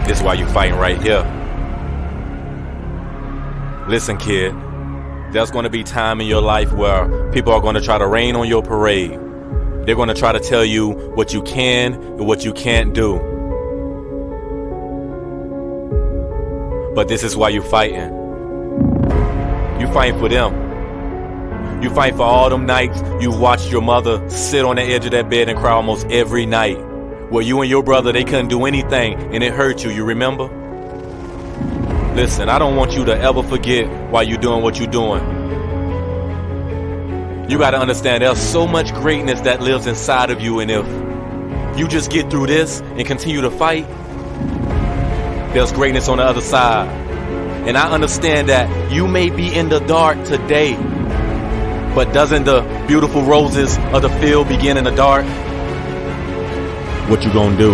This is why you're fighting right here. Listen, kid, there's going to be time in your life where people are going to try to rain on your parade. They're going to try to tell you what you can and what you can't do. But this is why you're fighting. You're fighting for them. You fight for all them nights you've watched your mother sit on the edge of that bed and cry almost every night. Where you and your brother, they couldn't do anything and it hurt you, you remember? Listen, I don't want you to ever forget why you're doing what you're doing. You got to understand there's so much greatness that lives inside of you, and if you just get through this and continue to fight, there's greatness on the other side. And I understand that you may be in the dark today, but doesn't the beautiful roses of the field begin in the dark? What you gonna do?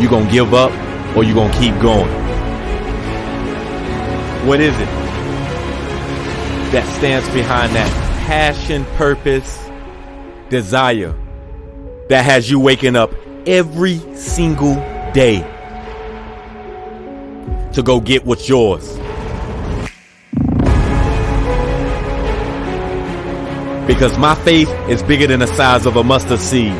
You gonna give up or you gonna keep going? What is it that stands behind that passion, purpose, desire that has you waking up every single day to go get what's yours? Because my faith is bigger than the size of a mustard seed.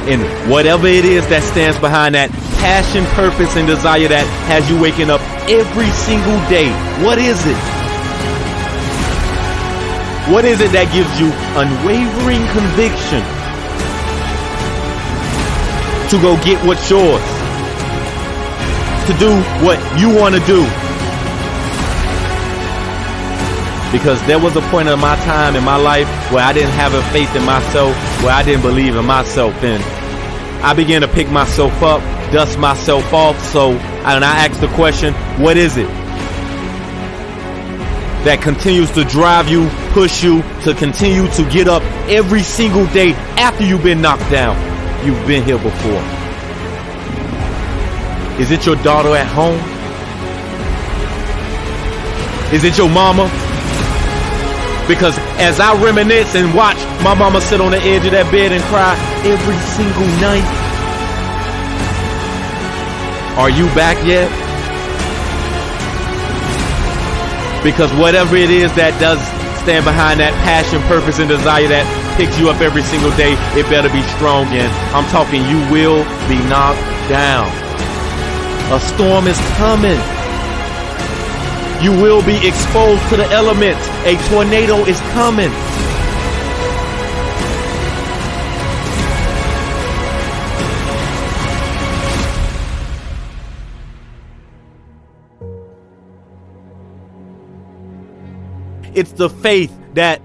And whatever it is that stands behind that passion, purpose, and desire that has you waking up every single day, what is it? What is it that gives you unwavering conviction to go get what's yours? To do what you want to do? Because there was a point in my time in my life where I didn't have a faith in myself, where I didn't believe in myself, and I began to pick myself up, dust myself off. And I asked the question, what is it that continues to drive you, push you to continue to get up every single day after you've been knocked down? You've been here before. Is it your daughter at home? Is it your mama? Because as I reminisce and watch my mama sit on the edge of that bed and cry every single night, are you back yet? Because whatever it is that does stand behind that passion, purpose, and desire that picks you up every single day, it better be strong. And I'm talking, you will be knocked down. A storm is coming. You will be exposed to the elements. A tornado is coming. It's the faith that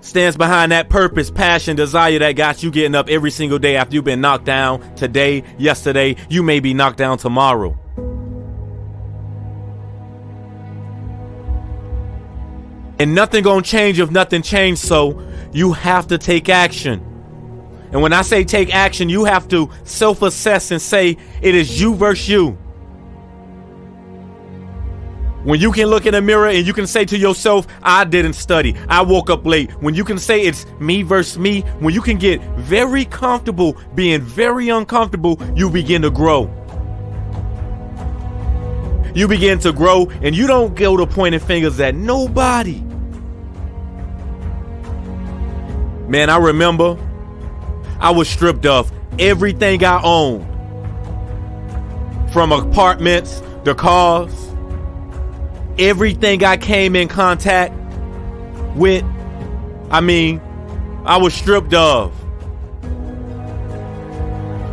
stands behind that purpose, passion, desire that got you getting up every single day after you've been knocked down today, yesterday. You may be knocked down tomorrow. And nothing gonna change if nothing changed, so you have to take action. And when I say take action, you have to self-assess and say it is you versus you. When you can look in the mirror and you can say to yourself, I didn't study, I woke up late. When you can say it's me versus me, when you can get very comfortable being very uncomfortable, you begin to grow. You begin to grow and you don't go to pointing fingers at nobody. Man, I remember I was stripped of everything I owned. From apartments, the cars, everything I came in contact with. I was stripped of.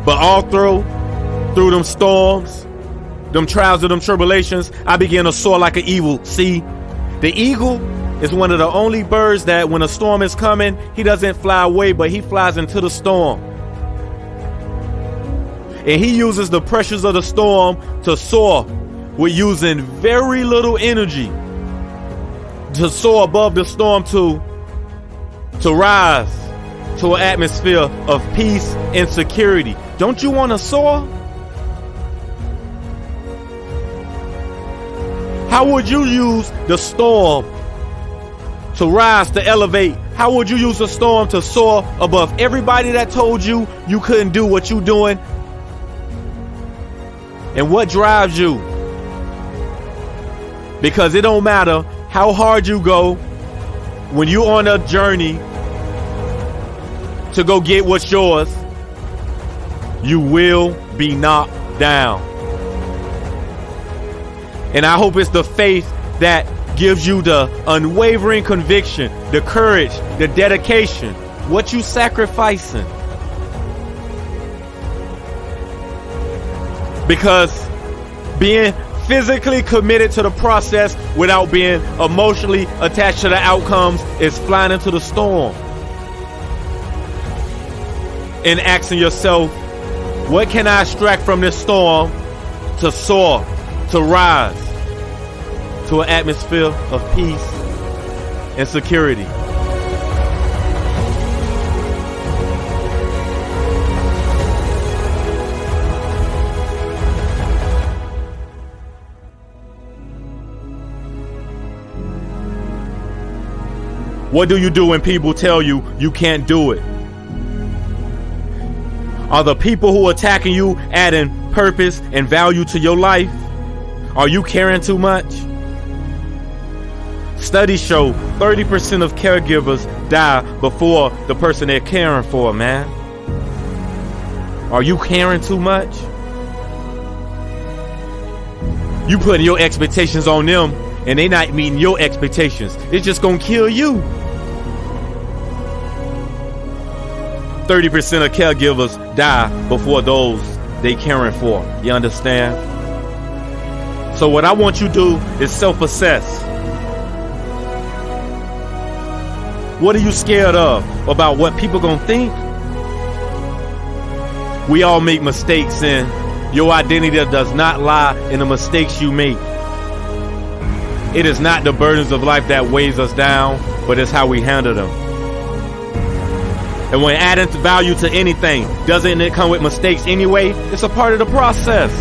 But all through them storms, them trials and them tribulations, I began to soar like an eagle. See, the eagle is one of the only birds that when a storm is coming, he doesn't fly away, but he flies into the storm. And he uses the pressures of the storm to soar with using very little energy to soar above the storm, to rise to an atmosphere of peace and security. Don't you want to soar? How would you use the storm to rise, to elevate, How would you use a storm to soar above everybody that told you you couldn't do what you're doing? And what drives you? Because it don't matter how hard you go, when you're on a journey to go get what's yours, you will be knocked down. And I hope it's the faith that gives you the unwavering conviction, the courage, the dedication, what you sacrificing. Because being physically committed to the process without being emotionally attached to the outcomes is flying into the storm. And asking yourself, what can I extract from this storm to soar, to rise to an atmosphere of peace and security? What do you do when people tell you you can't do it? Are the people who are attacking you adding purpose and value to your life? Are you caring too much? Studies show 30% of caregivers die before the person they're caring for, man. Are you caring too much? You putting your expectations on them and they not meeting your expectations. It's just gonna kill you. 30% of caregivers die before those they caring for. You understand? So what I want you to do is self-assess. What are you scared of about what people gonna think? We all make mistakes, and your identity does not lie in the mistakes you make. It is not the burdens of life that weighs us down, but it's how we handle them. And when adding value to anything, doesn't it come with mistakes anyway? It's a part of the process.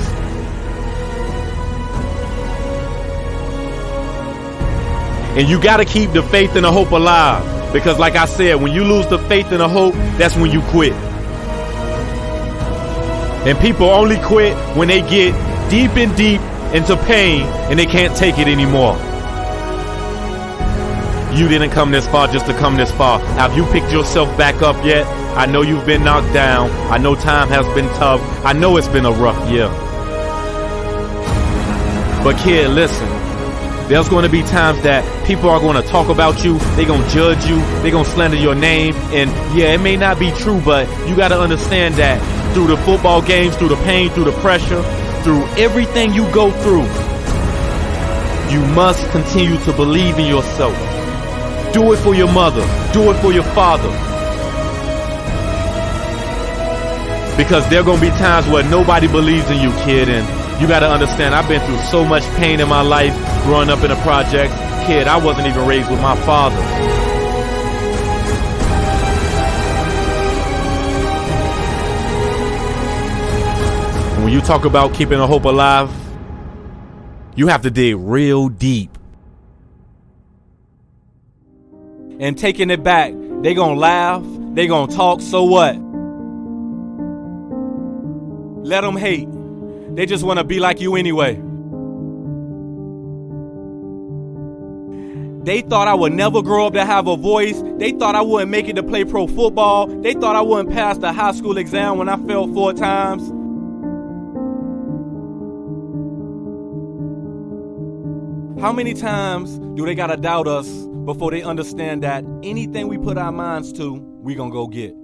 And you got to keep the faith and the hope alive. Because like I said, when you lose the faith and the hope, that's when you quit. And people only quit when they get deep into pain and they can't take it anymore. You didn't come this far just to come this far. Have you picked yourself back up yet? I know you've been knocked down. I know time has been tough. I know it's been a rough year. But kid, listen. There's going to be times that people are going to talk about you. They're going to judge you. They're going to slander your name. And yeah, it may not be true, but you got to understand that through the football games, through the pain, through the pressure, through everything you go through, you must continue to believe in yourself. Do it for your mother. Do it for your father. Because there are going to be times where nobody believes in you, kid. And you got to understand, I've been through so much pain in my life growing up in the projects. Kid, I wasn't even raised with my father. When you talk about keeping a hope alive, you have to dig real deep. And taking it back, they gonna laugh, they gonna talk, so what? Let them hate. They just wanna be like you anyway. They thought I would never grow up to have a voice. They thought I wouldn't make it to play pro football. They thought I wouldn't pass the high school exam when I failed 4 times. How many times do they gotta doubt us before they understand that anything we put our minds to, we gonna go get?